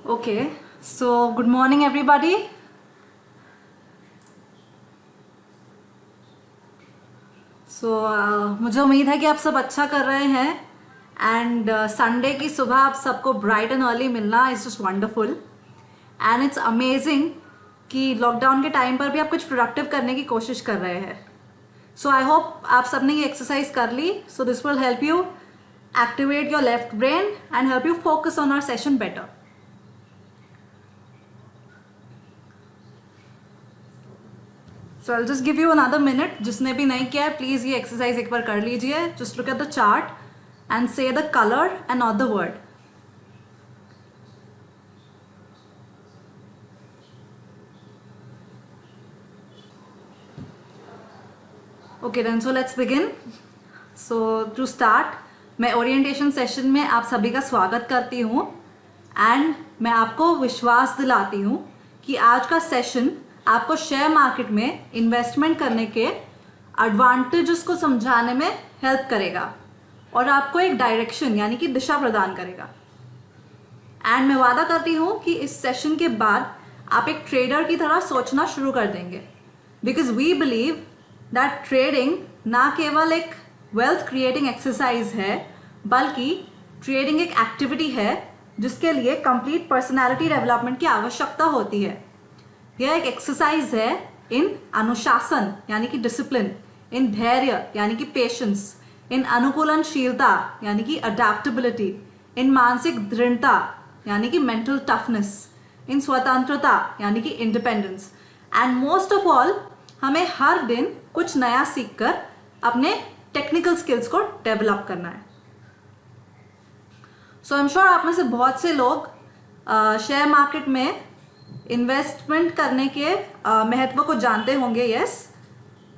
Okay, so good morning everybody. मुझे उम्मीद है कि आप सब अच्छा कर रहे हैं एंड संडे की सुबह आप सबको ब्राइट एंड अर्ली मिलना is just wonderful and it's amazing कि लॉकडाउन के टाइम पर भी आप कुछ प्रोडक्टिव करने की कोशिश कर रहे हैं. सो आई होप आप सबने ये एक्सरसाइज कर ली. So this will help you activate your left brain and help you focus on our session better. So I just give you another minute. जिसने भी नहीं किया है प्लीज ये एक्सरसाइज एक बार कर लीजिए. Just look at the chart and say the colour and not the word. Okay then so let's begin. So to start मैं ओरिएंटेशन सेशन में आप सभी का स्वागत करती हूँ एंड मैं आपको विश्वास दिलाती हूँ कि आज का सेशन आपको शेयर मार्केट में इन्वेस्टमेंट करने के एडवांटेजेस को समझाने में हेल्प करेगा और आपको एक डायरेक्शन यानी कि दिशा प्रदान करेगा. एंड मैं वादा करती हूँ कि इस सेशन के बाद आप एक ट्रेडर की तरह सोचना शुरू कर देंगे because we believe that trading ना केवल एक वेल्थ क्रिएटिंग एक्सरसाइज है बल्कि ट्रेडिंग एक एक्टिविटी है जिसके लिए कंप्लीट पर्सनालिटी डेवलपमेंट की आवश्यकता होती है. यह एक एक्सरसाइज है इन अनुशासन यानी कि डिसिप्लिन, इन धैर्य यानी कि पेशेंस, इन अनुकूलनशीलता यानी कि अडेप्टेबिलिटी, इन मानसिक दृढ़ता यानी कि मेंटल टफनेस, इन स्वतंत्रता यानी कि independence and most of all हमें हर दिन कुछ नया सीखकर अपने टेक्निकल स्किल्स को डेवलप करना है. सो आई एम श्योर आप में से बहुत से लोग शेयर मार्केट में इन्वेस्टमेंट करने के महत्व को जानते होंगे. यस,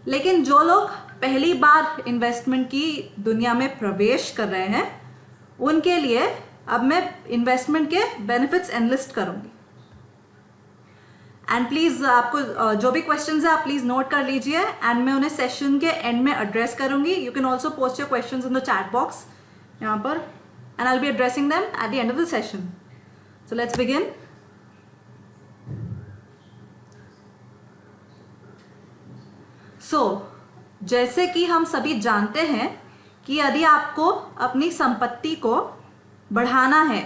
लेकिन जो लोग पहली बार इन्वेस्टमेंट की दुनिया में प्रवेश कर रहे हैं उनके लिए अब मैं इन्वेस्टमेंट के बेनिफिट्स एनलिस्ट करूंगी. एंड प्लीज आपको जो भी क्वेश्चंस है आप प्लीज नोट कर लीजिए एंड मैं उन्हें सेशन के एंड में एड्रेस करूंगी. You can also post your questions in the chat box यहाँ पर and I will be addressing them at the end of the session. So let's begin. जैसे कि हम सभी जानते हैं कि यदि आपको अपनी संपत्ति को बढ़ाना है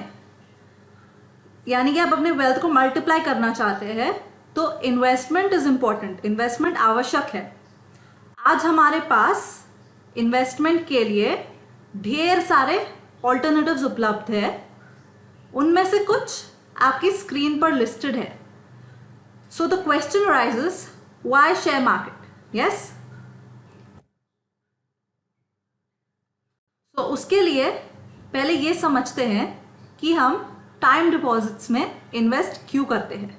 यानी कि आप अपने वेल्थ को मल्टीप्लाई करना चाहते हैं तो इन्वेस्टमेंट इज इंपॉर्टेंट. इन्वेस्टमेंट आवश्यक है. आज हमारे पास इन्वेस्टमेंट के लिए ढेर सारे ऑल्टरनेटिव्स उपलब्ध है. उनमें से कुछ आपकी स्क्रीन पर लिस्टेड है. So the question arises, why share market? Yes, तो उसके लिए पहले ये समझते हैं कि हम टाइम डिपॉजिट्स में इन्वेस्ट क्यों करते हैं.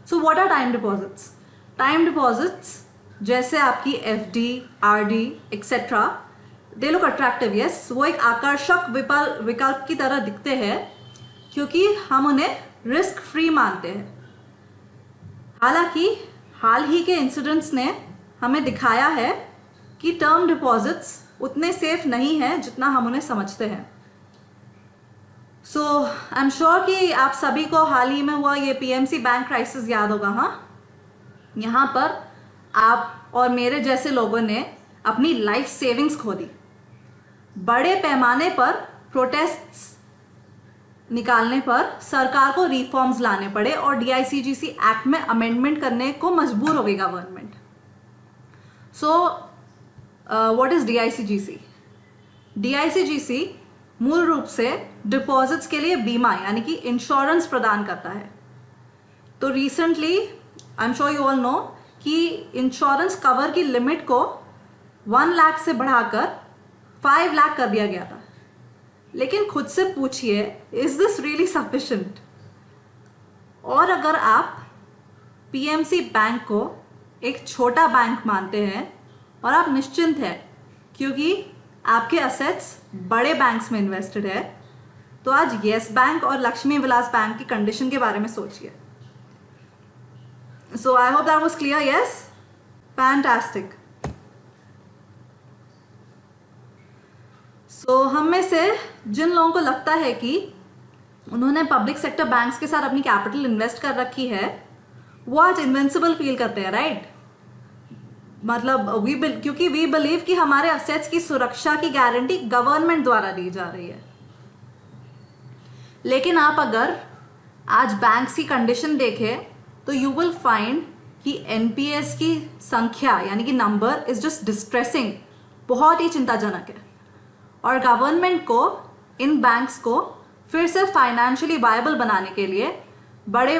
So what are time deposits? Time deposits जैसे आपकी FD, RD etcetera, they look attractive. Yes, वो एक आकर्षक विकल्प की तरह दिखते हैं क्योंकि हम उन्हें रिस्क फ्री मानते हैं. हालांकि हाल ही के इंसिडेंट्स ने हमें दिखाया है कि टर्म डिपॉजिट्स उतने सेफ नहीं है जितना हम उन्हें समझते हैं. सो आई एम श्योर कि आप सभी को हाल ही में हुआ ये पीएमसी बैंक क्राइसिस याद होगा. हाँ, यहाँ पर आप और मेरे जैसे लोगों ने अपनी लाइफ सेविंग्स खो दी. बड़े पैमाने पर प्रोटेस्ट्स निकालने पर सरकार को रिफॉर्म्स लाने पड़े और डीआईसीजीसी एक्ट में अमेंडमेंट करने को मजबूर हो गई government. So what is DICGC? DICGC मूल रूप से डिपॉजिट्स के लिए बीमा यानी कि इंश्योरेंस प्रदान करता है. तो recently I am sure you all know कि इंश्योरेंस कवर की लिमिट को 1 लाख से बढ़ाकर 5 लाख कर दिया गया था. लेकिन खुद से पूछिए, इज दिस रियली सफिशिएंट? और अगर आप पीएमसी बैंक को एक छोटा बैंक मानते हैं और आप निश्चिंत हैं क्योंकि आपके असेट्स बड़े बैंक्स में इन्वेस्टेड है, तो आज येस बैंक और लक्ष्मी विलास बैंक की कंडीशन के बारे में सोचिए. So I hope that was clear. Yes, fantastic. So हम में से जिन लोगों को लगता है कि उन्होंने पब्लिक सेक्टर बैंक्स के साथ अपनी कैपिटल इन्वेस्ट कर रखी है, वो आज इन्विंसिबल फील करते हैं, राइट? मतलब क्योंकि वी बिलीव कि हमारे असेट्स की सुरक्षा की गारंटी गवर्नमेंट द्वारा दी जा रही है। लेकिन आप अगर आज बैंक्स की कंडीशन देखें तो यू विल फाइंड कि एनपीएस की संख्या यानी कि नंबर इज जस्ट डिस्ट्रेसिंग, बहुत ही चिंताजनक है। और गवर्नमेंट को इन बैंक्स को फिर से फाइनेंशियली वायबल बनाने के लिए बड़े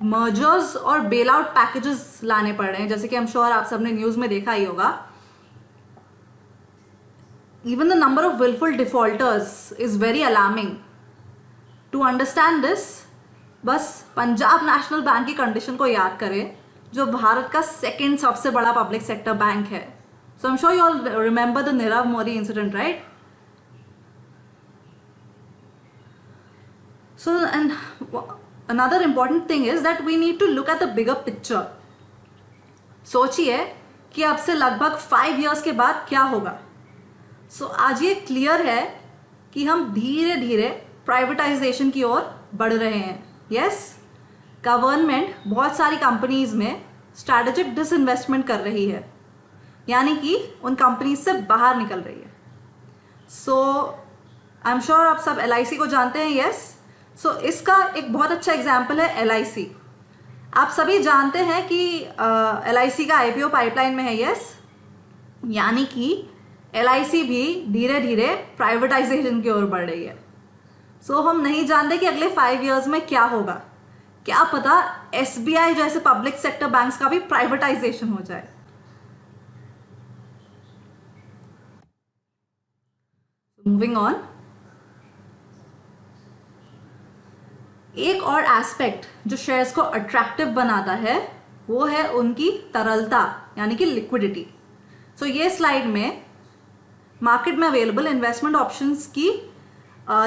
मर्जर्स और बेल आउट पैकेजेस लाने पड़ रहे हैं, जैसे कि I'm श्योर आप सबने न्यूज में देखा ही होगा। Even the number of wilful defaulters is very alarming. To understand this, बस पंजाब नेशनल बैंक की कंडीशन को याद करें, जो भारत का सेकेंड सबसे बड़ा पब्लिक सेक्टर बैंक है। सो I'm sure you all remember the Nirav Modi incident, right? So, and another important thing is that we need to look at the bigger picture. सोचिए कि अब से लगभग 5 years के बाद क्या होगा। आज ये क्लियर है कि हम धीरे धीरे प्राइवेटाइजेशन की ओर बढ़ रहे हैं। यस, गवर्नमेंट बहुत सारी कंपनीज में स्ट्रैटेजिक डिसइन्वेस्टमेंट कर रही है, यानी कि उन कंपनीज से बाहर निकल रही है। आई एम श्योर आप सब LIC को जानते हैं। यस, इसका एक बहुत अच्छा एग्जाम्पल है LIC। आप सभी जानते हैं कि LIC का IPO पाइपलाइन में है। यस, यानी कि LIC भी धीरे धीरे प्राइवेटाइजेशन की ओर बढ़ रही है। हम नहीं जानते कि अगले 5 years में क्या होगा। क्या पता SBI जैसे पब्लिक सेक्टर बैंक्स का भी प्राइवेटाइजेशन हो जाए। मूविंग ऑन, एक और एस्पेक्ट जो शेयर्स को अट्रैक्टिव बनाता है वो है उनकी तरलता यानी कि लिक्विडिटी। ये स्लाइड में मार्केट में अवेलेबल इन्वेस्टमेंट ऑप्शंस की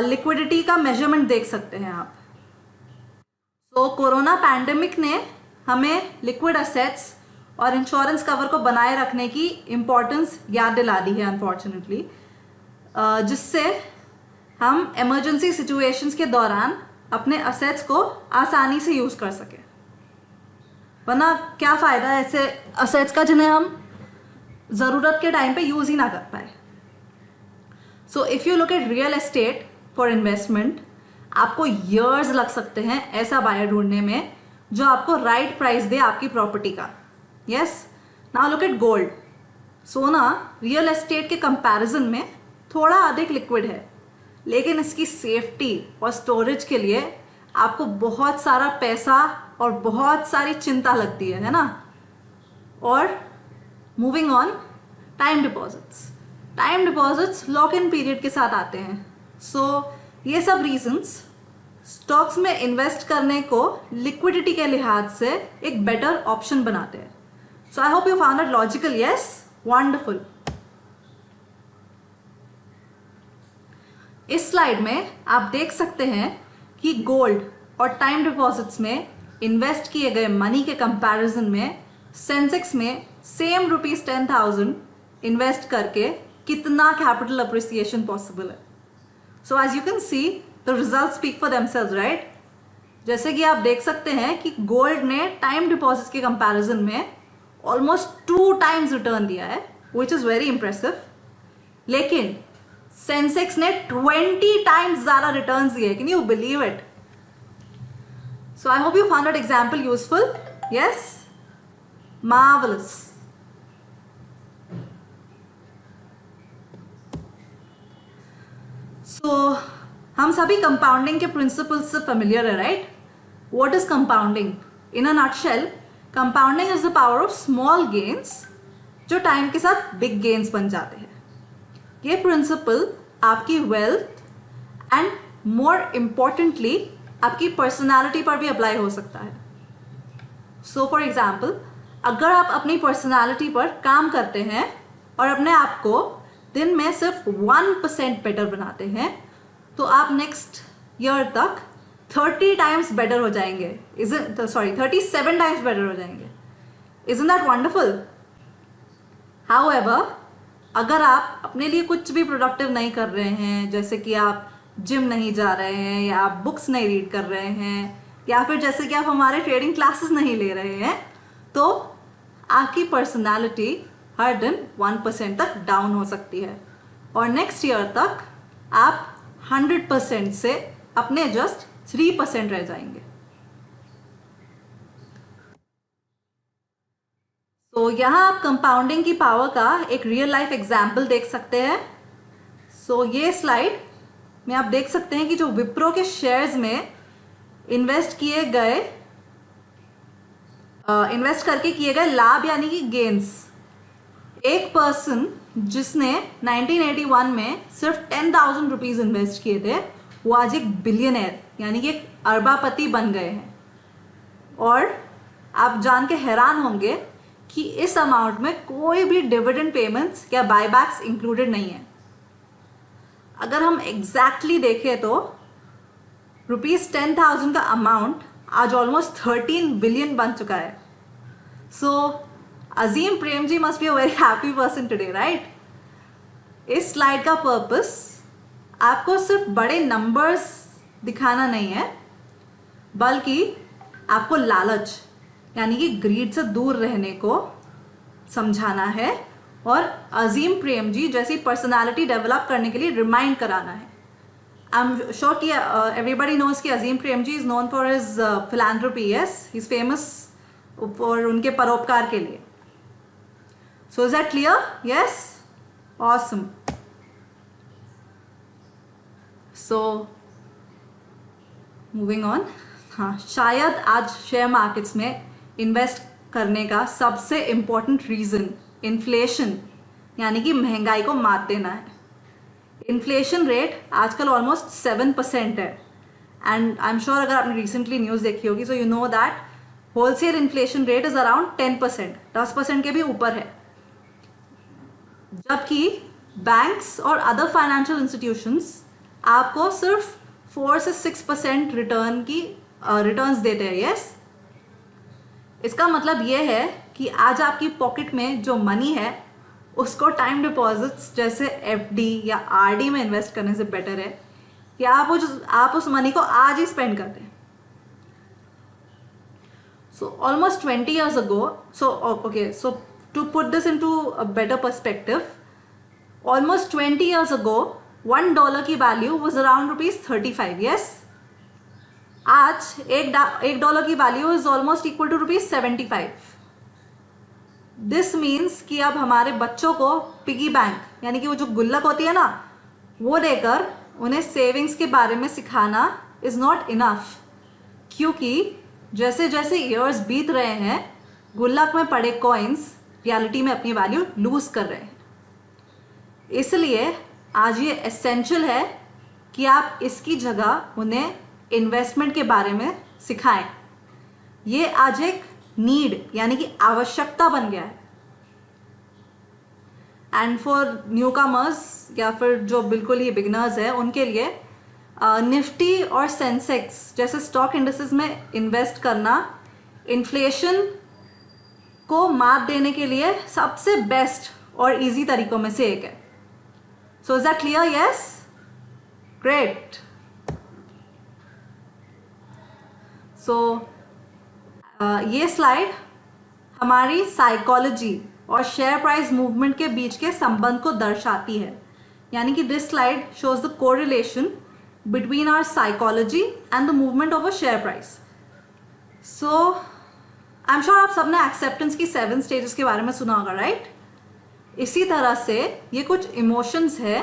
लिक्विडिटी का मेजरमेंट देख सकते हैं आप। कोरोना पैंडेमिक ने हमें लिक्विड एसेट्स और इंश्योरेंस कवर को बनाए रखने की इम्पोर्टेंस याद दिला दी है अनफॉर्चुनेटली, जिससे हम इमरजेंसी सिचुएशंस के दौरान अपने असेट्स को आसानी से यूज कर सके। वरना क्या फायदा ऐसे असेट्स का जिन्हें हम जरूरत के टाइम पे यूज ही ना कर पाए। If you look at real estate for investment, आपको ईयर्स लग सकते हैं ऐसा बायर ढूंढने में जो आपको राइट प्राइस दे आपकी प्रॉपर्टी का। Yes, now look at gold. सोना रियल एस्टेट के कंपैरिजन में थोड़ा अधिक लिक्विड है, लेकिन इसकी सेफ्टी और स्टोरेज के लिए आपको बहुत सारा पैसा और बहुत सारी चिंता लगती है ना। और moving on, time deposits lock in period के साथ आते हैं। ये सब रीजंस स्टॉक्स में इन्वेस्ट करने को लिक्विडिटी के लिहाज से एक बेटर ऑप्शन बनाते हैं। आई hope you found it logical. Yes, wonderful. इस स्लाइड में आप देख सकते हैं कि गोल्ड और टाइम डिपॉजिट्स में इन्वेस्ट किए गए मनी के कंपैरिजन में सेंसेक्स में सेम ₹10,000 इन्वेस्ट करके कितना कैपिटल अप्रिसिएशन पॉसिबल है। As you can see the result speak for themselves, right? जैसे कि आप देख सकते हैं कि गोल्ड ने टाइम डिपॉजिट्स के कंपैरिजन में ऑलमोस्ट 2 times रिटर्न दिया है, विच इज वेरी इंप्रेसिव। लेकिन सेंसेक्स ने 20 times ज्यादा रिटर्न दिए। Can you believe it? I hope you found that example useful. Yes, marvellous. हम सभी कंपाउंडिंग के प्रिंसिपल्स से फेमिलियर है, right? What is compounding? In a nutshell, compounding is the power of small gains जो time के साथ big gains बन जाते हैं। ये प्रिंसिपल आपकी वेल्थ एंड मोर इम्पॉर्टेंटली आपकी पर्सनालिटी पर भी अप्लाई हो सकता है। फॉर एग्जाम्पल, अगर आप अपनी पर्सनालिटी पर काम करते हैं और अपने आप को दिन में सिर्फ 1% बेटर बनाते हैं, तो आप नेक्स्ट ईयर तक 30 times बेटर हो जाएंगे। 37 times बेटर हो जाएंगे। Isn't that wonderful? However, अगर आप अपने लिए कुछ भी प्रोडक्टिव नहीं कर रहे हैं, जैसे कि आप जिम नहीं जा रहे हैं, या आप बुक्स नहीं रीड कर रहे हैं, या फिर जैसे कि आप हमारे ट्रेडिंग क्लासेस नहीं ले रहे हैं, तो आपकी पर्सनालिटी हर दिन 1% तक डाउन हो सकती है और नेक्स्ट ईयर तक आप 100% से अपने जस्ट 3% रह जाएंगे। तो यहाँ आप कंपाउंडिंग की पावर का एक रियल लाइफ एग्जाम्पल देख सकते हैं। सो ये स्लाइड में आप देख सकते हैं कि जो विप्रो के शेयर्स में इन्वेस्ट करके किए गए लाभ यानी कि गेन्स, एक पर्सन जिसने 1981 में सिर्फ 10,000 रुपीज इन्वेस्ट किए थे, वो आज एक बिलियनर यानी कि एक अरबापति बन गए हैं। और आप जान के हैरान होंगे कि इस अमाउंट में कोई भी डिविडेंड पेमेंट्स या बायबैक्स इंक्लूडेड नहीं है। अगर हम एग्जैक्टली देखें तो ₹10,000 का अमाउंट आज ऑलमोस्ट 13 बिलियन बन चुका है। So Azim Premji must be a very happy person today, right? इस स्लाइड का पर्पस आपको सिर्फ बड़े नंबर्स दिखाना नहीं है, बल्कि आपको लालच यानी कि ग्रीड से दूर रहने को समझाना है और अजीम प्रेमजी जैसी पर्सनालिटी डेवलप करने के लिए रिमाइंड कराना है। आई एम श्योर कि एवरीबडी नोज कि Azim Premji is known for his philanthropy, yes, he is famous for उनके परोपकार के लिए। So is that clear? Yes, awesome. So moving on, हाँ, शायद आज शेयर मार्केट्स में इन्वेस्ट करने का सबसे इम्पोर्टेंट रीजन इन्फ्लेशन यानी कि महंगाई को मात देना है। इन्फ्लेशन रेट आजकल ऑलमोस्ट 7% है एंड आई एम श्योर अगर आपने रिसेंटली न्यूज़ देखी होगी, so you know that wholesale inflation rate is around 10%, 10% के भी ऊपर है। जबकि बैंक्स और अदर फाइनेंशियल इंस्टीट्यूशंस आपको सिर्फ 4 से 6% रिटर्न्स देते हैं। यस, इसका मतलब ये है कि आज आपकी पॉकेट में जो मनी है उसको टाइम डिपॉजिट्स जैसे एफडी या आरडी में इन्वेस्ट करने से बेटर है कि आप उस मनी को आज ही स्पेंड कर दें। So almost 20 years ago, so to put this into a better perspective, almost 20 years ago $1 की वैल्यू was around ₹35. yes, आज $1 की value is almost equal to ₹75. This means कि अब हमारे बच्चों को पिगी बैंक यानी कि वो जो गुल्लक होती है ना, वो देकर उन्हें सेविंग्स के बारे में सिखाना इज नॉट इनफ, क्योंकि जैसे जैसे ईयर्स बीत रहे हैं गुल्लक में पड़े कॉइन्स रियलिटी में अपनी वैल्यू लूज कर रहे हैं। इसलिए आज ये एसेंशियल है कि आप इसकी जगह उन्हें इन्वेस्टमेंट के बारे में सिखाएं। ये आज एक नीड यानी कि आवश्यकता बन गया है। एंड फॉर न्यू कमर्स या फिर जो बिल्कुल ही बिगनर्स है उनके लिए निफ्टी और सेंसेक्स जैसे स्टॉक इंडस्ट्रीज में इन्वेस्ट करना इन्फ्लेशन को मात देने के लिए सबसे बेस्ट और इजी तरीकों में से एक है। So is that clear? Yes, great. So ये स्लाइड हमारी साइकोलॉजी और शेयर प्राइस मूवमेंट के बीच के संबंध को दर्शाती है, यानी कि this slide shows the correlation between our psychology and the movement of a share price. So I am sure आप सबने एक्सेप्टेंस की 7 स्टेजेस के बारे में सुना होगा, राइट? इसी तरह से ये कुछ इमोशंस है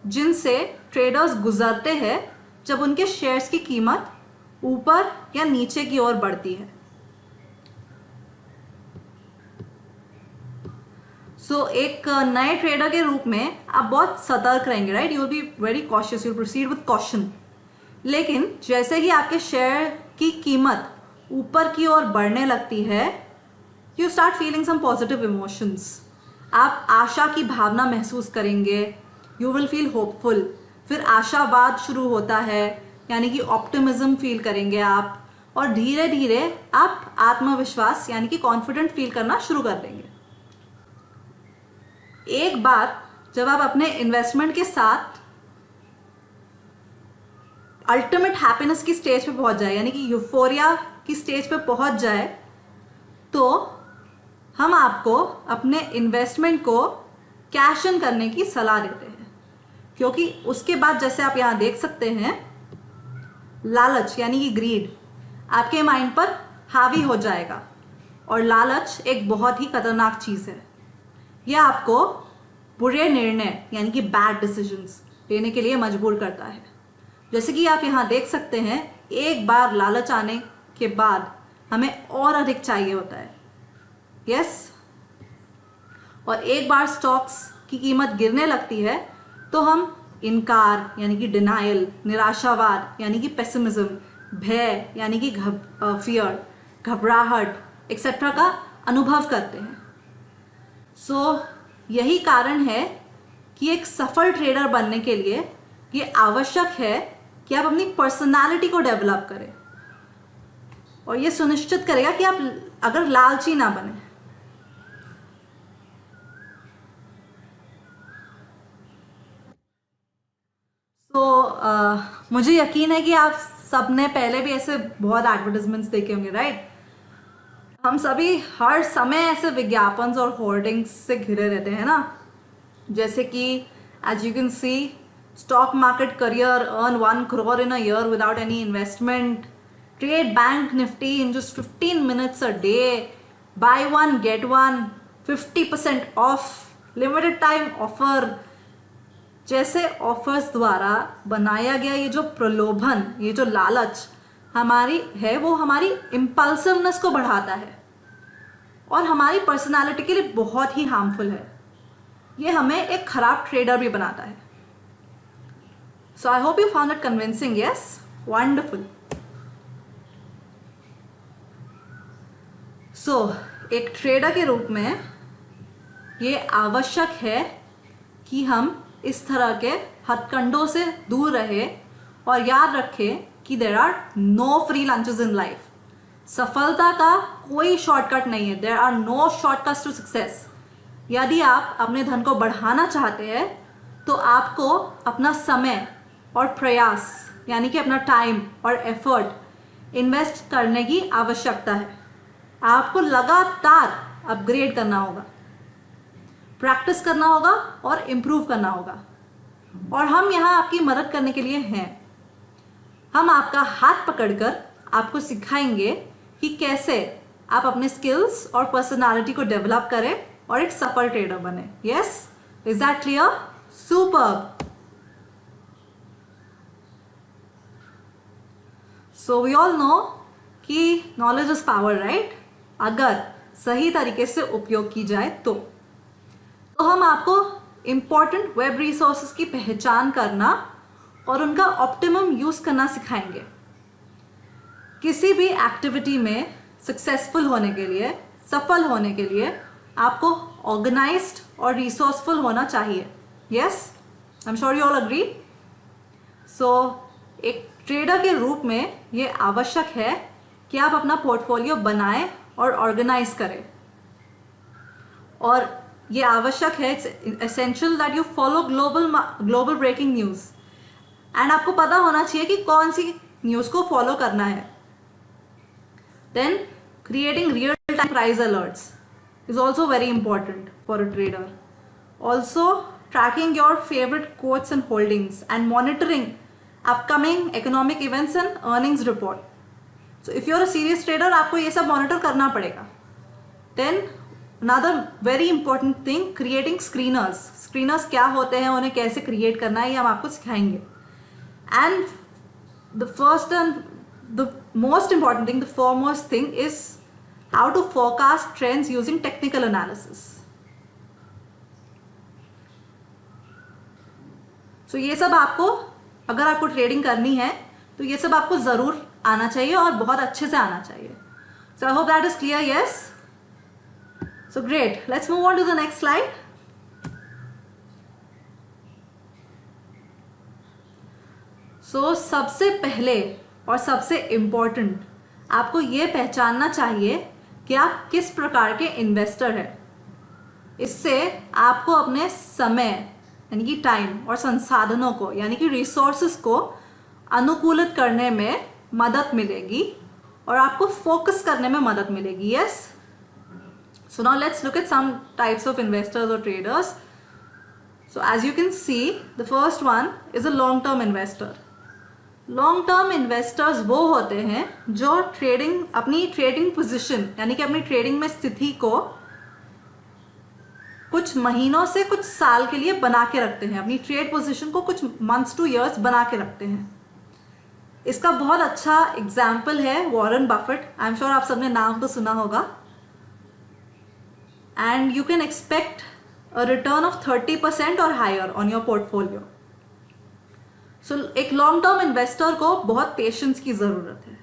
जिनसे ट्रेडर्स गुजरते हैं जब उनके शेयर्स की कीमत ऊपर या नीचे की ओर बढ़ती है। सो एक नए ट्रेडर के रूप में आप बहुत सतर्क रहेंगे, right? You will be very cautious, you will proceed with caution. लेकिन जैसे ही आपके शेयर की कीमत ऊपर की ओर बढ़ने लगती है, you start feeling some positive emotions. आप आशा की भावना महसूस करेंगे, यू विल फील होपफुल। फिर आशावाद शुरू होता है यानी कि ऑप्टिमिज्म फील करेंगे आप, और धीरे धीरे आप आत्मविश्वास यानी कि कॉन्फिडेंट फील करना शुरू कर देंगे। एक बार जब आप अपने इन्वेस्टमेंट के साथ अल्टीमेट हैप्पीनेस की स्टेज पे पहुंच जाए, यानी कि यूफोरिया की स्टेज पे पहुंच जाए, तो हम आपको अपने इन्वेस्टमेंट को कैश इन करने की सलाह देते हैं। क्योंकि उसके बाद जैसे आप यहाँ देख सकते हैं, लालच यानी कि ग्रीड आपके माइंड पर हावी हो जाएगा, और लालच एक बहुत ही खतरनाक चीज़ है। यह आपको बुरे निर्णय यानी कि बैड डिसीजंस लेने के लिए मजबूर करता है। जैसे कि आप यहाँ देख सकते हैं, एक बार लालच आने के बाद हमें और अधिक चाहिए होता है। यस, और एक बार स्टॉक्स की कीमत गिरने लगती है तो हम इनकार यानी कि डिनायल, निराशावाद यानी कि पेसिमिज्म, भय यानी कि फियर, घबराहट एक्सेट्रा का अनुभव करते हैं। सो यही कारण है कि एक सफल ट्रेडर बनने के लिए ये आवश्यक है कि आप अपनी पर्सनालिटी को डेवलप करें, और ये सुनिश्चित करेगा कि आप अगर लालची ना बने। मुझे यकीन है कि आप सबने पहले भी ऐसे बहुत एडवर्टाइजमेंट्स देखे होंगे, राइट? हम सभी हर समय ऐसे विज्ञापन और होर्डिंग्स से घिरे रहते हैं ना, जैसे कि as you can see, stock market career, earn 1 crore in a year without any investment, trade bank nifty in just 15 minutes a day, buy one get one 50% off, limited time offer। जैसे offers द्वारा बनाया गया ये जो प्रलोभन, ये जो लालच हमारी है, वो हमारी इम्पल्सिवनेस को बढ़ाता है और हमारी पर्सनालिटी के लिए बहुत ही हार्मफुल है। ये हमें एक खराब ट्रेडर भी बनाता है। So I hope you found it convincing. Yes, wonderful. So एक ट्रेडर के रूप में ये आवश्यक है कि हम इस तरह के हथकंडों से दूर रहे और याद रखें कि there are no free lunches in life. सफलता का कोई शॉर्टकट नहीं है। There are no shortcuts to success. यदि आप अपने धन को बढ़ाना चाहते हैं तो आपको अपना समय और प्रयास यानी कि अपना टाइम और एफर्ट इन्वेस्ट करने की आवश्यकता है। आपको लगातार अपग्रेड करना होगा, प्रैक्टिस करना होगा और इम्प्रूव करना होगा, और हम यहाँ आपकी मदद करने के लिए हैं। हम आपका हाथ पकड़कर आपको सिखाएंगे कि कैसे आप अपने स्किल्स और पर्सनालिटी को डेवलप करें और एक सफल ट्रेडर बने। Yes, is that clear? Superb. So we all know कि नॉलेज इज पावर, राइट? अगर सही तरीके से उपयोग की जाए तो हम आपको इंपॉर्टेंट वेब रिसोर्सेज की पहचान करना और उनका ऑप्टिमम यूज करना सिखाएंगे। किसी भी एक्टिविटी में सक्सेसफुल होने के लिए, सफल होने के लिए आपको ऑर्गेनाइज्ड और रिसोर्सफुल होना चाहिए। Yes, I am sure you all agree. So एक ट्रेडर के रूप में ये आवश्यक है कि आप अपना पोर्टफोलियो बनाएं और ऑर्गेनाइज करें, और ये आवश्यक है, it's essential that you follow global breaking news, and आपको पता होना चाहिए कि कौन सी न्यूज़ को फॉलो करना है। Then creating real time price alerts is also very important for a trader. Also tracking your favourite quotes and holdings and monitoring upcoming economic events and earnings report. So if you are a serious trader, आपको ये सब monitor करना पड़ेगा। Then another very important thing, creating screeners। screeners क्या होते हैं, उन्हें कैसे क्रिएट करना है, ये हम आपको सिखाएंगे। and the first and the most important thing, the foremost thing is how to forecast trends using technical analysis। so ये सब आपको, अगर आपको ट्रेडिंग करनी है तो ये सब आपको जरूर आना चाहिए और बहुत अच्छे से आना चाहिए। so I hope that is clear। yes, so great, let's move on to the next slide। so सबसे पहले और सबसे इम्पोर्टेंट आपको ये पहचानना चाहिए कि आप किस प्रकार के इन्वेस्टर हैं। इससे आपको अपने समय यानी कि टाइम और संसाधनों को यानी कि रिसोर्सेस को अनुकूलित करने में मदद मिलेगी और आपको फोकस करने में मदद मिलेगी. Yes. So now let's look at some types of investors or traders. So as you can see, the first one is a long term investor. Long term investors वो होते हैं जो अपनी ट्रेडिंग पोजीशन यानी कि अपनी ट्रेडिंग में स्थिति को कुछ महीनों से कुछ साल के लिए बना के रखते हैं. अपनी ट्रेड पोजीशन को कुछ मंथ्स टू इयर्स बना के रखते हैं. इसका बहुत अच्छा एग्जाम्पल है Warren Buffett. I am sure आप सबने नाम तो सुना होगा. And you can expect a return of 30% और हायर ऑन योर पोर्टफोलियो. सो एक लॉन्ग टर्म इन्वेस्टर को बहुत पेशेंस की ज़रूरत है.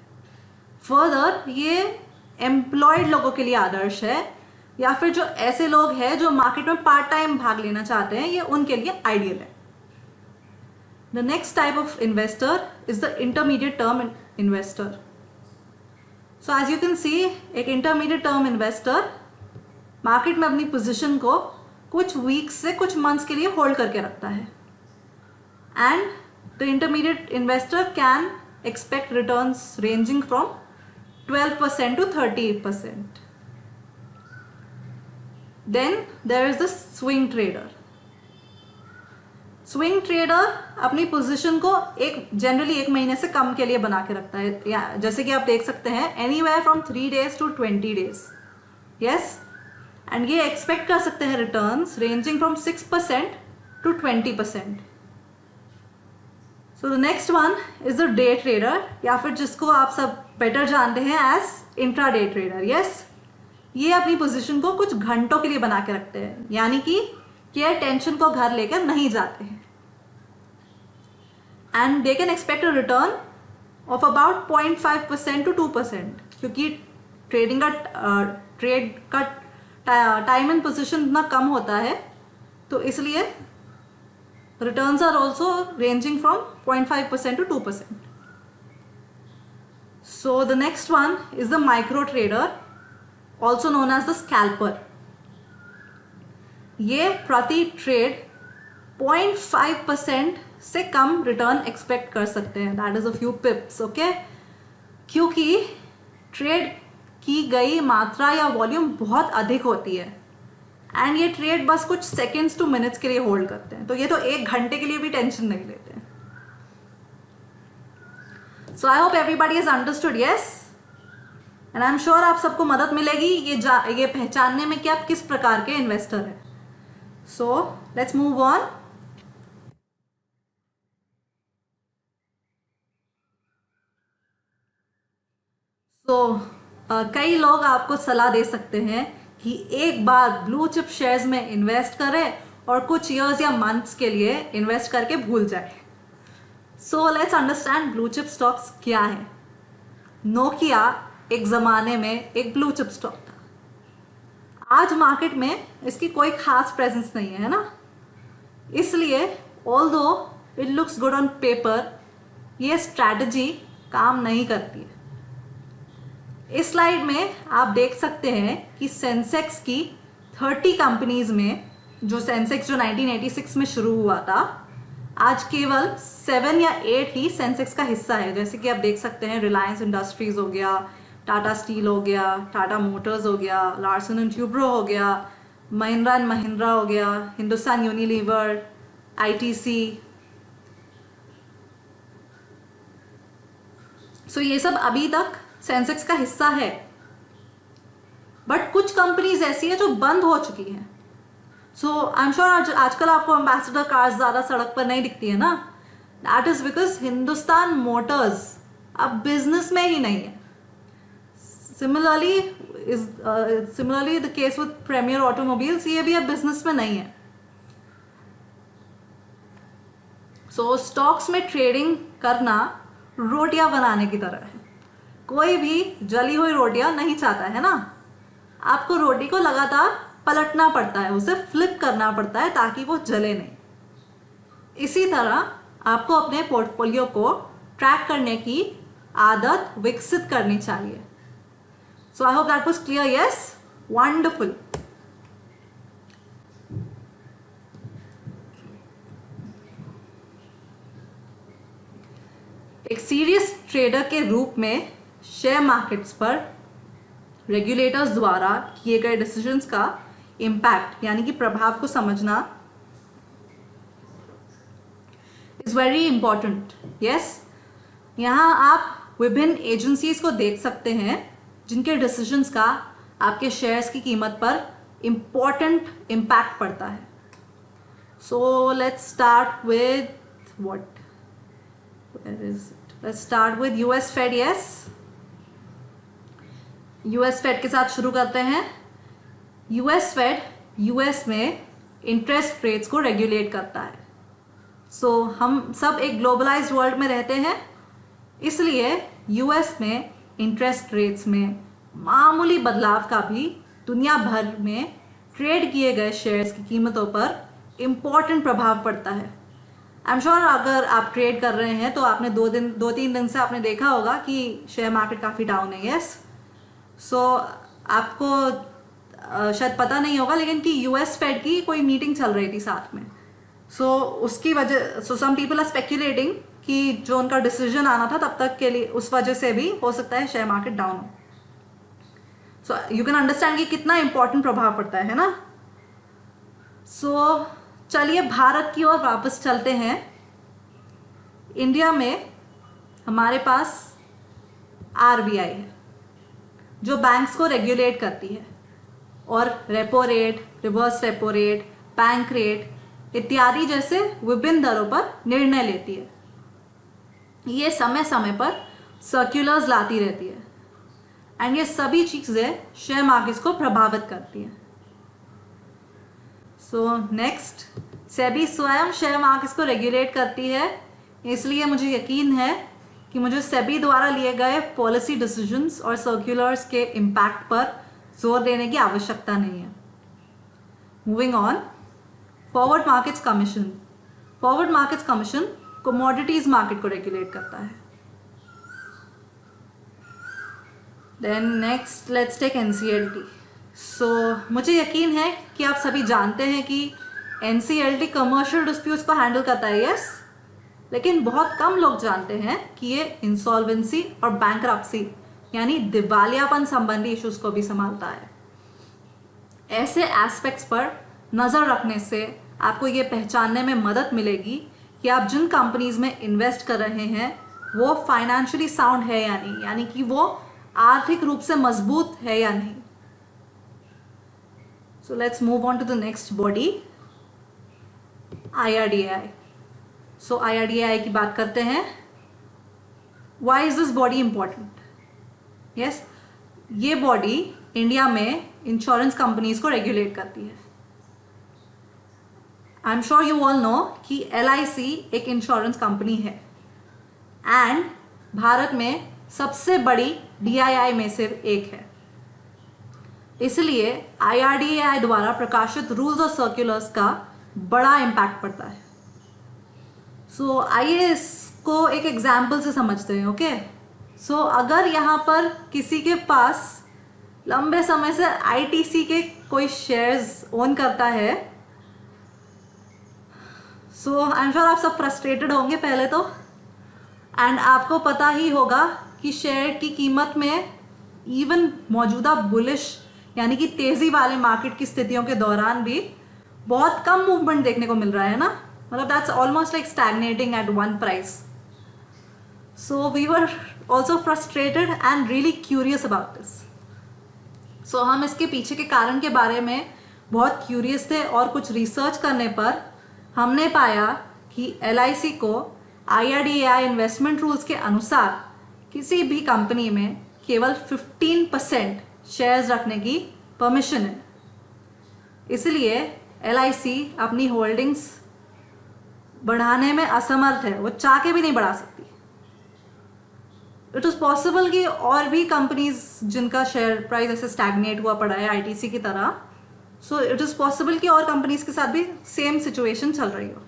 फर्दर ये एम्प्लॉयड लोगों के लिए आदर्श है, या फिर जो ऐसे लोग हैं जो मार्केट में पार्ट टाइम भाग लेना चाहते हैं, ये उनके लिए आइडियल है. The next type of investor is the intermediate term investor. So as you can see, एक इंटरमीडिएट टर्म इन्वेस्टर मार्केट में अपनी पोजीशन को कुछ वीक्स से कुछ मंथ्स के लिए होल्ड करके रखता है. And the intermediate investor can expect returns ranging from 12% to 30%. Then there is the swing trader. Swing trader अपनी पोजीशन को जनरली 1 महीने से कम के लिए बना के रखता है, या जैसे कि आप देख सकते हैं anywhere from 3 days to 20 days. Yes, and ये एक्सपेक्ट कर सकते हैं returns ranging from 6% to 20%. So the next one is the day trader, या फिर जिसको आप सब बेटर जानते हैं as intraday trader. Yes, ये अपनी पोजीशन को कुछ घंटों के लिए बना के रखते हैं, यानी कि केयर टेंशन को घर लेकर नहीं जाते हैं. And they can expect a return of about 0.5% to 2%, क्योंकि ट्रेड का टाइम एंड पोजीशन इतना कम होता है, तो इसलिए returns are also ranging from 0.5% to 2%. So the next one is the micro trader, also known as the scalper. ये प्रति trade 0.5% से कम रिटर्न एक्सपेक्ट कर सकते हैं. That is a few पिप्स. Okay, क्योंकि ट्रेड की गई मात्रा या वॉल्यूम बहुत अधिक होती है एंड ये ट्रेड बस कुछ सेकेंड्स टू मिनट्स के लिए होल्ड करते हैं, तो ये तो 1 घंटे के लिए भी टेंशन नहीं लेते हैं. So I hope everybody has understood. Yes, and I am sure आप सबको मदद मिलेगी ये पहचानने में कि आप किस प्रकार के इन्वेस्टर हैं. So let's move on. So कई लोग आपको सलाह दे सकते हैं कि एक बार ब्लू चिप शेयर्स में इन्वेस्ट करें और कुछ ईयर्स या मंथ्स के लिए इन्वेस्ट करके भूल जाए. So let's understand blue chip stocks क्या है. नोकिया एक ज़माने में एक ब्लू चिप स्टॉक था. आज मार्केट में इसकी कोई खास प्रेजेंस नहीं है ना, इसलिए although it looks good on paper, ये स्ट्रैटेजी काम नहीं करती है. इस स्लाइड में आप देख सकते हैं कि सेंसेक्स की 30 कंपनीज में, जो सेंसेक्स जो 1986 में शुरू हुआ था, आज केवल 7 या 8 ही सेंसेक्स का हिस्सा है. जैसे कि आप देख सकते हैं रिलायंस इंडस्ट्रीज हो गया, टाटा स्टील हो गया, टाटा मोटर्स हो गया, लार्सन एंड ट्यूब्रो हो गया, महिंद्रा एंड महिंद्रा हो गया, हिंदुस्तान यूनिलीवर, आईटीसी. सो ये सब अभी तक सेंसेक्स का हिस्सा है, बट कुछ कंपनीज ऐसी है जो बंद हो चुकी हैं. सो आई एम श्योर आजकल आपको एम्बेसडर कार्स ज़्यादा सड़क पर नहीं दिखती है ना. That is because Hindustan motors अब बिजनेस में ही नहीं है. Similarly the case with premier automobiles, ये भी अब बिजनेस में नहीं है. सो स्टॉक्स में ट्रेडिंग करना रोटियां बनाने की तरह है. कोई भी जली हुई रोटियां नहीं चाहता है ना. आपको रोटी को लगातार पलटना पड़ता है, उसे फ्लिप करना पड़ता है ताकि वो जले नहीं. इसी तरह आपको अपने पोर्टफोलियो को ट्रैक करने की आदत विकसित करनी चाहिए. So I hope that was clear. Yes, wonderful. एक सीरियस ट्रेडर के रूप में शेयर मार्केट्स पर रेगुलेटर्स द्वारा किए गए डिसीजंस का इम्पैक्ट यानी कि प्रभाव को समझना इज वेरी इंपॉर्टेंट। यस, यहाँ आप विभिन्न एजेंसीज को देख सकते हैं जिनके डिसीजंस का आपके शेयर्स की कीमत पर इम्पॉर्टेंट इम्पैक्ट पड़ता है। So let's start with what, where is it? Let's start with US Fed. Yes, US Fed के साथ शुरू करते हैं। US Fed US में इंटरेस्ट रेट्स को रेगुलेट करता है। सो हम सब एक ग्लोबलाइज्ड वर्ल्ड में रहते हैं, इसलिए US में इंटरेस्ट रेट्स में मामूली बदलाव का भी दुनिया भर में ट्रेड किए गए शेयर्स की कीमतों पर इम्पॉर्टेंट प्रभाव पड़ता है। आई एम श्योर अगर आप ट्रेड कर रहे हैं तो आपने 2-3 दिन से आपने देखा होगा कि शेयर मार्केट काफ़ी डाउन है। यस, सो आपको शायद पता नहीं होगा लेकिन कि यूएस फेड की कोई मीटिंग चल रही थी साथ में। सो उसकी वजह सम पीपल आर स्पेक्यूलेटिंग कि जो उनका डिसीजन आना था तब तक के लिए उस वजह से भी हो सकता है शेयर मार्केट डाउन हो। सो यू कैन अंडरस्टैंड कि कितना इंपॉर्टेंट प्रभाव पड़ता है ना। सो चलिए भारत की ओर वापस चलते हैं। इंडिया में हमारे पास आरबीआई है जो बैंक्स को रेगुलेट करती है और repo rate, reverse repo rate, bank rate इत्यादि जैसे विभिन्न दरों पर निर्णय लेती है। ये समय समय पर सर्कुलर्स लाती रहती है एंड ये सभी चीज़ें शेयर मार्केट्स को प्रभावित करती हैं। सो नेक्स्ट, सेबी स्वयं शेयर मार्केट्स को रेगुलेट करती है, इसलिए मुझे यकीन है कि मुझे सेबी द्वारा लिए गए पॉलिसी डिसीजंस और सर्कुलर्स के इम्पैक्ट पर जोर देने की आवश्यकता नहीं है। Moving on, forward markets commission. Forward markets commission commodities market को रेगुलेट करता है। Then next let's take NCLT. So मुझे यकीन है कि आप सभी जानते हैं कि एनसीएलटी कमर्शियल डिस्प्यूट्स को हैंडल करता है। यस, लेकिन बहुत कम लोग जानते हैं कि ये इंसॉल्वेंसी और बैंक्रप्सी यानी दिवालियापन संबंधी इश्यूज को भी संभालता है। ऐसे एस्पेक्ट्स पर नज़र रखने से आपको ये पहचानने में मदद मिलेगी कि आप जिन कंपनीज में इन्वेस्ट कर रहे हैं वो फाइनेंशियली साउंड है या नहीं, यानी कि वो आर्थिक रूप से मजबूत है या नहीं। So let's move on to the next body, IRDAI। So IRDAI की बात करते हैं। Why is this body important? Yes, ये बॉडी इंडिया में इंश्योरेंस कंपनीज को रेगुलेट करती है। I am sure you all know कि LIC एक इंश्योरेंस कंपनी है एंड भारत में सबसे बड़ी DII में से एक है। इसलिए IRDAI द्वारा प्रकाशित रूल्स और सर्कुलर्स का बड़ा इम्पैक्ट पड़ता है। सो आइए इसको एक एग्जाम्पल से समझते हैं। ओके, सो अगर यहाँ पर किसी के पास लंबे समय से ITC के कोई शेयर्स ओन करता है, सो आई एम श्योर आप सब फ्रस्ट्रेटेड होंगे पहले तो, एंड आपको पता ही होगा कि शेयर की कीमत में इवन मौजूदा बुलिश यानी कि तेजी वाले मार्केट की स्थितियों के दौरान भी बहुत कम मूवमेंट देखने को मिल रहा है ना। मतलब that's almost like stagnating at one price. So we were also frustrated and really curious about this. So हम इसके पीछे के कारण के बारे में बहुत क्यूरियस थे और कुछ रिसर्च करने पर हमने पाया कि LIC को IRDAI इन्वेस्टमेंट रूल्स के अनुसार किसी भी कंपनी में केवल 15% शेयर्स रखने की परमिशन है। इसलिए LIC अपनी होल्डिंग्स बढ़ाने में असमर्थ है, वो चाह के भी नहीं बढ़ा सकती। इट इज़ पॉसिबल कि और भी कंपनीज जिनका शेयर प्राइस ऐसे स्टैग्नेट हुआ पड़ा है ITC की तरह, सो इट इज़ पॉसिबल कि और कंपनीज के साथ भी सेम सिचुएशन चल रही हो।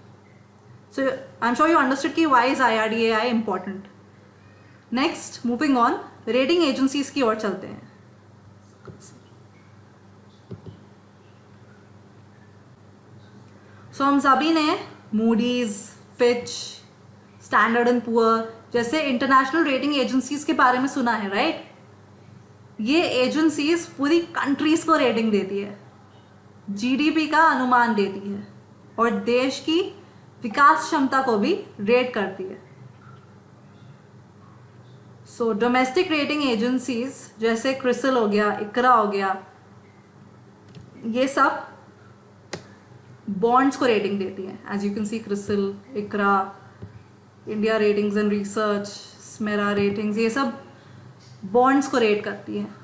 So I am sure you understood कि why is IRDAI important. Next, moving on, rating agencies की ओर चलते हैं। सो हम सभी ने Moody's, Fitch, Standard and Poor जैसे इंटरनेशनल रेटिंग एजेंसीज के बारे में सुना है, राइट? ये एजेंसीज पूरी कंट्रीज को रेटिंग देती है, जीडीपी का अनुमान देती है और देश की विकास क्षमता को भी रेट करती है। सो डोमेस्टिक रेटिंग एजेंसीज जैसे क्रिसिल हो गया, इकरा हो गया, ये सब बॉन्ड्स को रेटिंग देती हैं। As you can see CRISIL, ICRA, India ratings and research, SMERA ratings, ये सब बॉन्ड्स को रेट करती हैं।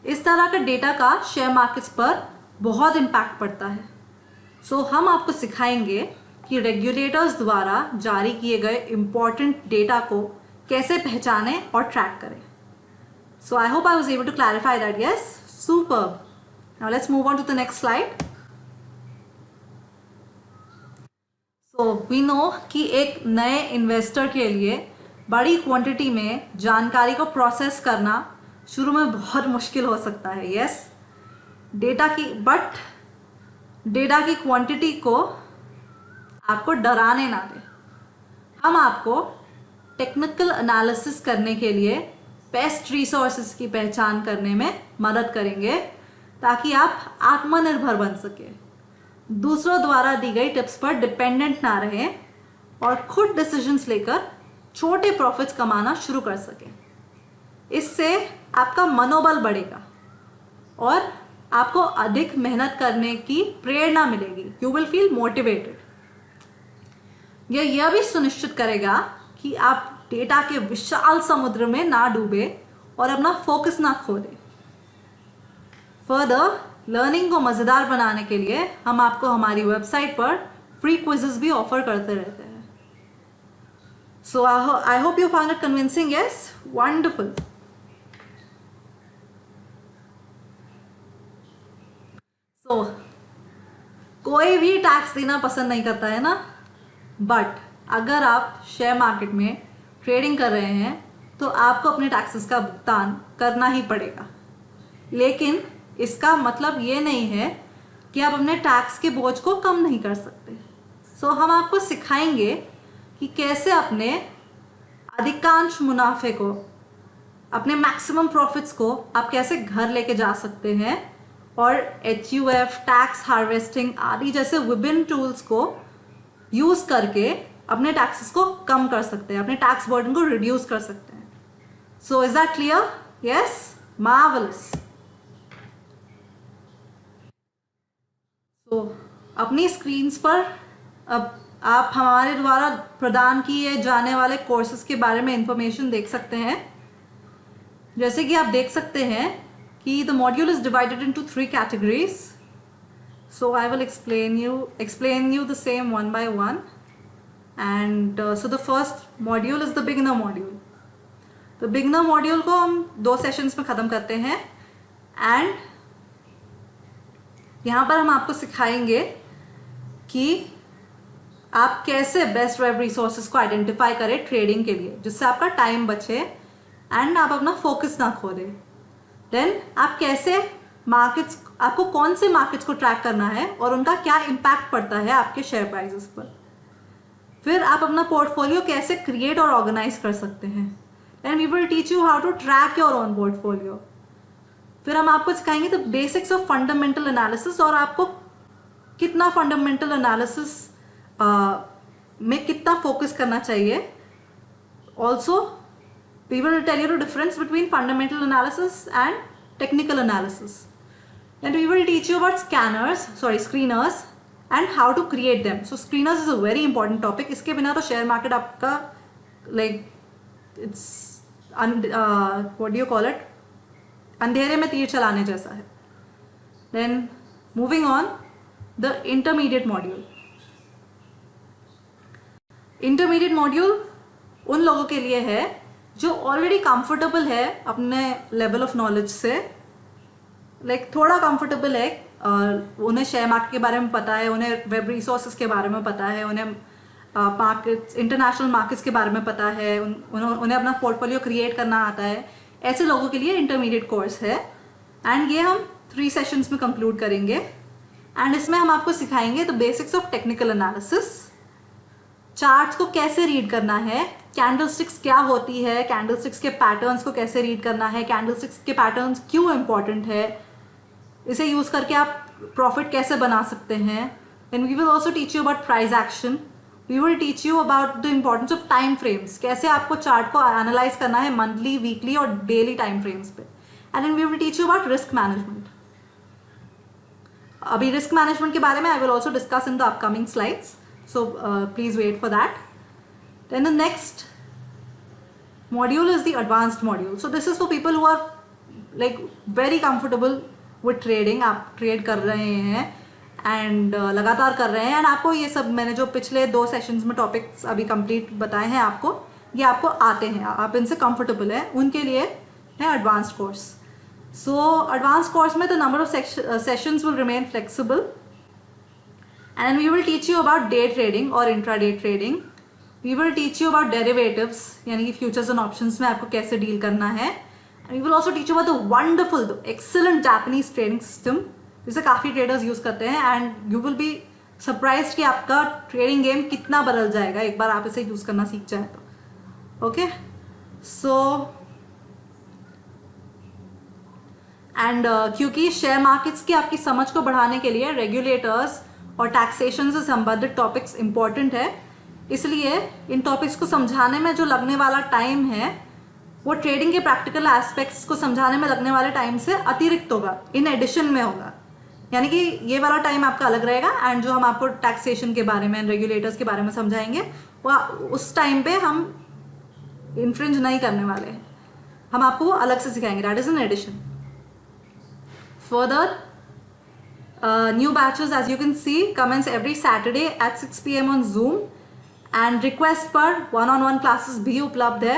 इस तरह का डेटा का शेयर मार्केट्स पर बहुत इम्पैक्ट पड़ता है। सो हम आपको सिखाएंगे कि रेगुलेटर्स द्वारा जारी किए गए इम्पॉर्टेंट डेटा को कैसे पहचानें और ट्रैक करें। So I hope I was able to clarify that. Yes, superb. Now let's move on to the next slide. So we know कि एक नए इन्वेस्टर के लिए बड़ी क्वांटिटी में जानकारी को प्रोसेस करना शुरू में बहुत मुश्किल हो सकता है। यस, डेटा की क्वांटिटी को आपको डराने ना दे। हम आपको टेक्निकल एनालिसिस करने के लिए बेस्ट रिसोर्सेज की पहचान करने में मदद करेंगे ताकि आप आत्मनिर्भर बन सके, दूसरों द्वारा दी गई टिप्स पर डिपेंडेंट ना रहें और खुद डिसीजंस लेकर छोटे प्रॉफिट्स कमाना शुरू कर सकें। इससे आपका मनोबल बढ़ेगा और आपको अधिक मेहनत करने की प्रेरणा मिलेगी। You will feel motivated. यह भी सुनिश्चित करेगा कि आप डेटा के विशाल समुद्र में ना डूबे और अपना फोकस ना खो दें। फर्दर, लर्निंग को मज़ेदार बनाने के लिए हम आपको हमारी वेबसाइट पर फ्री क्विज़ेस भी ऑफर करते रहते हैं। So I hope you found it convincing. Yes, wonderful. So कोई भी टैक्स देना पसंद नहीं करता है ना, बट अगर आप शेयर मार्केट में ट्रेडिंग कर रहे हैं तो आपको अपने टैक्सेस का भुगतान करना ही पड़ेगा। लेकिन इसका मतलब ये नहीं है कि आप अपने टैक्स के बोझ को कम नहीं कर सकते। सो हम आपको सिखाएंगे कि कैसे अपने अधिकांश मुनाफे को, अपने मैक्सिमम प्रॉफिट्स को आप कैसे घर लेके जा सकते हैं और HUF, टैक्स हार्वेस्टिंग आदि जैसे विभिन्न टूल्स को यूज़ करके अपने टैक्सेस को कम कर सकते हैं, अपने टैक्स बर्डन को रिड्यूस कर सकते हैं। सो is that clear? Yes, marvellous. तो अपनी स्क्रीन्स पर अब आप हमारे द्वारा प्रदान किए जाने वाले कोर्सेज के बारे में इंफॉर्मेशन देख सकते हैं। जैसे कि आप देख सकते हैं कि the module is divided into 3 categories. So I will explain you the same one by one. And so the first module is the beginner module. तो beginner module को हम 2 सेशंस में ख़त्म करते हैं एंड यहाँ पर हम आपको सिखाएंगे कि आप कैसे बेस्ट वेब रिसोर्सेज को आइडेंटिफाई करें ट्रेडिंग के लिए, जिससे आपका टाइम बचे एंड आप अपना फोकस ना खो दें। देन आप कैसे मार्केट्स, आपको कौन से मार्केट्स को ट्रैक करना है और उनका क्या इम्पैक्ट पड़ता है आपके शेयर प्राइसेस पर। फिर आप अपना पोर्टफोलियो कैसे क्रिएट और ऑर्गेनाइज कर सकते हैं। And we will teach you how to track your own portfolio. फिर हम आपको सिखाएंगे the basics of fundamental analysis और आपको कितना फंडामेंटल एनालिसिस में कितना फोकस करना चाहिए। Also we will tell you the difference between fundamental analysis and technical analysis. And we will teach you about screeners and how to create them. So screeners is a very important topic. इसके बिना तो share market आपका it's what do you call it, अंधेरे में तीर चलाने जैसा है। Then moving on, the intermediate module. Intermediate module उन लोगों के लिए है जो ऑलरेडी कंफर्टेबल है अपने लेवल ऑफ नॉलेज से, थोड़ा कंफर्टेबल है, उन्हें शेयर मार्केट के बारे में पता है, उन्हें वेब रिसोर्सेज के बारे में पता है, उन्हें मार्केट्स, इंटरनेशनल मार्केट्स के बारे में पता है, उन्हें अपना पोर्टफोलियो क्रिएट करना आता है। ऐसे लोगों के लिए इंटरमीडिएट कोर्स है एंड ये हम 3 सेशंस में कंक्लूड करेंगे। एंड इसमें हम आपको सिखाएंगे the basics of technical analysis, charts को कैसे रीड करना है, कैंडलस्टिक्स क्या होती है, कैंडलस्टिक्स के पैटर्न्स को कैसे रीड करना है, कैंडलस्टिक्स के पैटर्न्स क्यों इंपॉर्टेंट है, इसे यूज करके आप प्रॉफिट कैसे बना सकते हैं. Then we will also teach you about price action. We will teach you about the importance of time frames, कैसे आपको चार्ट को एनालाइज करना है मंथली, वीकली और डेली टाइम फ्रेम्स पे. And then we will teach you about risk management. अभी risk management के बारे में I will also discuss in the upcoming slides, so please wait for that. Then the next module is the advanced module. So this is for people who are like very comfortable with trading. आप trade कर रहे हैं and लगातार कर रहे हैं and आपको ये सब मैंने जो पिछले 2 सेशंस में टॉपिक्स अभी कंप्लीट बताए हैं आपको, ये आपको आते हैं, आप इनसे कंफर्टेबल हैं, उनके लिए है advanced course. So advanced course में the number of sessions will remain flexible and we will teach you about day trading और intraday trading. We will teach you about derivatives, यानी कि फ्यूचर्स एंड ऑप्शंस में आपको कैसे deal करना है. We will also teach you about the wonderful the excellent Japanese trading system, जिसे काफ़ी ट्रेडर्स यूज करते हैं and you will be surprise कि आपका ट्रेडिंग गेम कितना बदल जाएगा एक बार आप इसे यूज करना सीख जाए तो. ओके, सो एंड क्योंकि शेयर मार्केट्स की आपकी समझ को बढ़ाने के लिए रेगुलेटर्स और टैक्सेशन से संबंधित टॉपिक्स इंपॉर्टेंट है, इसलिए इन टॉपिक्स को समझाने में जो लगने वाला टाइम है वो ट्रेडिंग के प्रैक्टिकल एस्पेक्ट्स को समझाने में लगने वाले टाइम से अतिरिक्त होगा, इन एडिशन में होगा. यानी कि ये वाला टाइम आपका अलग रहेगा एंड जो हम आपको टैक्सेशन के बारे में, रेगुलेटर्स के बारे में समझाएंगे वो उस टाइम पे हम इन्फ्रिंज नहीं करने वाले हैं, हम आपको वो अलग से सिखाएंगे. That is an addition. Further new batches, as you can see, commence every Saturday at 6 PM on Zoom and request पर one-on-one classes भी उपलब्ध है.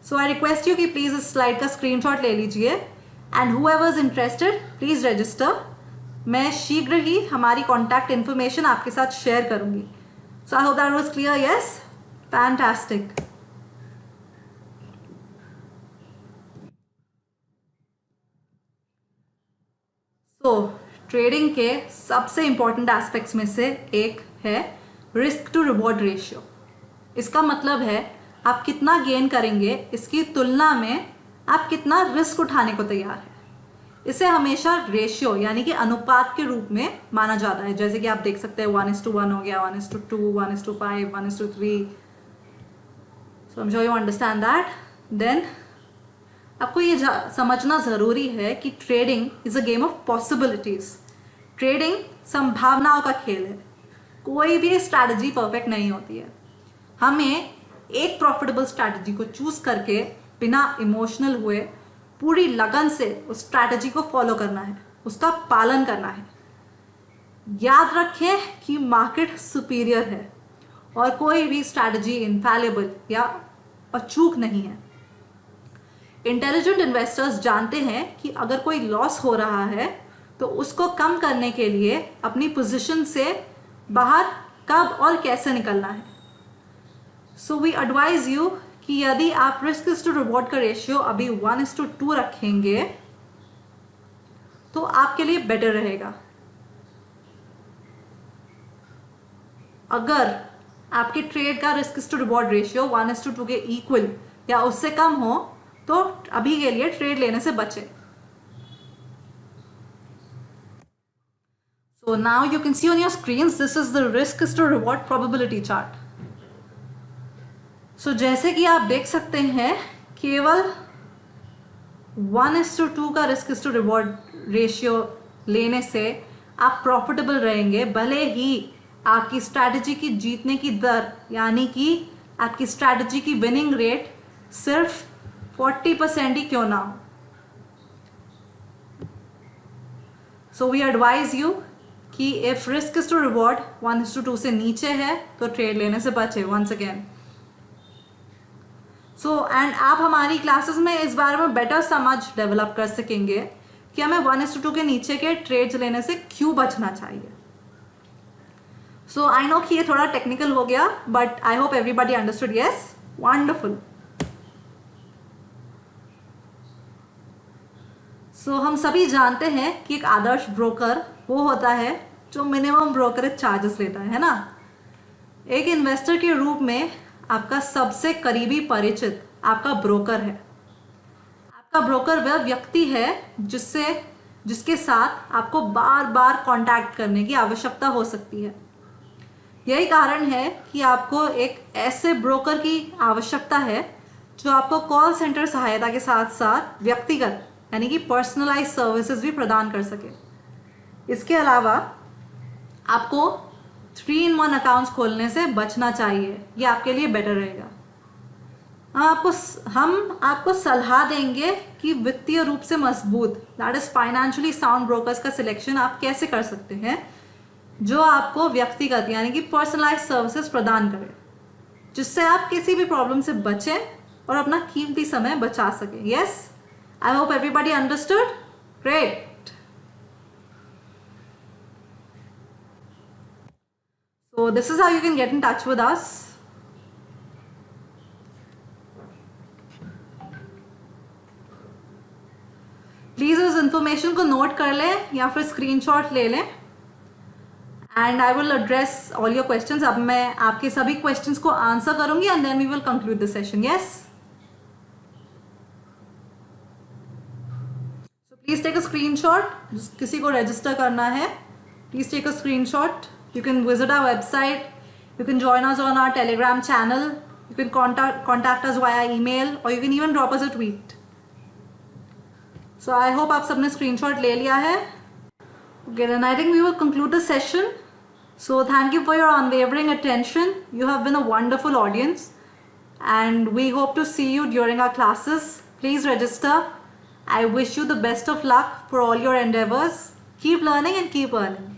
So I request you कि please इस slide का screenshot ले लीजिए and whoever is interested please register. मैं शीघ्र ही हमारी contact information आपके साथ share करूँगी. So I hope that was clear. Yes, fantastic. So trading के सबसे इंपॉर्टेंट एस्पेक्ट्स में से एक है रिस्क टू रिवॉर्ड रेशियो. इसका मतलब है आप कितना गेन करेंगे इसकी तुलना में आप कितना रिस्क उठाने को तैयार है. इसे हमेशा रेशियो यानी कि अनुपात के रूप में माना जाता है. जैसे कि आप देख सकते हैं 1:1 हो गया, 1:2, 1:5, 1:3. So I am sure you understand that. Then आपको ये समझना ज़रूरी है कि trading is a game of possibilities. Trading संभावनाओं का खेल है. कोई भी स्ट्रैटेजी परफेक्ट नहीं होती है. हमें एक प्रॉफिटेबल स्ट्रैटेजी को चूज करके बिना इमोशनल हुए पूरी लगन से उस स्ट्रैटेजी को फॉलो करना है, उसका पालन करना है. याद रखें कि मार्केट सुपीरियर है और कोई भी स्ट्रैटेजी इनफैलेबल या अचूक नहीं है. इंटेलिजेंट इन्वेस्टर्स जानते हैं कि अगर कोई लॉस हो रहा है तो उसको कम करने के लिए अपनी पोजीशन से बाहर कब और कैसे निकलना है. सो वी एडवाइज यू कि यदि आप रिस्क टू रिवॉर्ड का रेशियो अभी 1:2 रखेंगे तो आपके लिए बेटर रहेगा. अगर आपके ट्रेड का रिस्क टू रिवॉर्ड रेशियो 1:2 के इक्वल या उससे कम हो तो अभी के लिए ट्रेड लेने से बचे. So now you can see on your screens, this is the risk to reward probability chart. So जैसे कि आप देख सकते हैं केवल 1:2 का रिस्क टू रिवॉर्ड रेशियो लेने से आप प्रॉफिटेबल रहेंगे, भले ही आपकी स्ट्रैटेजी की जीतने की दर यानी कि आपकी स्ट्रैटेजी की विनिंग रेट सिर्फ 40% ही क्यों ना हो. सो वी एडवाइज यू कि इफ रिस्क टू रिवॉर्ड 1:2 से नीचे है तो ट्रेड लेने से बचे. वंस अगेन सो एंड आप हमारी क्लासेस में इस बारे में बेटर समझ डेवलप कर सकेंगे कि हमें 1:2 के नीचे के ट्रेड्स लेने से क्यों बचना चाहिए. सो आई नो कि ये थोड़ा टेक्निकल हो गया but I hope everybody understood. Yes, wonderful. So हम सभी जानते हैं कि एक आदर्श ब्रोकर वो होता है जो मिनिमम ब्रोकरेज चार्जेस लेता है ना. एक इन्वेस्टर के रूप में आपका सबसे करीबी परिचित आपका ब्रोकर है। आपका ब्रोकर वह व्यक्ति है जिसके साथ आपको बार बार कांटेक्ट करने की आवश्यकता हो सकती है। यही कारण है कि आपको एक ऐसे ब्रोकर की आवश्यकता है जो आपको कॉल सेंटर सहायता के साथ साथ व्यक्तिगत यानी कि पर्सनलाइज सर्विसेज भी प्रदान कर सके। इसके अलावा आपको 3-in-1 अकाउंट्स खोलने से बचना चाहिए, ये आपके लिए बेटर रहेगा। हम आपको सलाह देंगे कि वित्तीय रूप से मजबूत that is financially sound brokers का सिलेक्शन आप कैसे कर सकते हैं जो आपको व्यक्तिगत यानी कि पर्सनलाइज सर्विसेज प्रदान करे, जिससे आप किसी भी प्रॉब्लम से बचें और अपना कीमती समय बचा सकें। Yes, I hope everybody understood. Great. So this is how you can get in touch with us. Please इस इंफॉर्मेशन को नोट कर लें या फिर स्क्रीनशॉट ले लें and I will address all your questions. अब मैं आपके सभी क्वेश्चंस को आंसर करूंगी and then we will conclude the session. Yes, so please take a screenshot. किसी को रजिस्टर करना है, please take a screenshot. You can visit our website, you can join us on our Telegram channel, you can contact us via email और you can even drop us a tweet. So I hope आप सबने screenshot ले लिया है। Okay, then I think we will conclude the session. So thank you for your unwavering attention. You have been a wonderful audience and we hope to see you during our classes. Please register. I wish you the best of luck for all your endeavors. Keep learning and keep earning.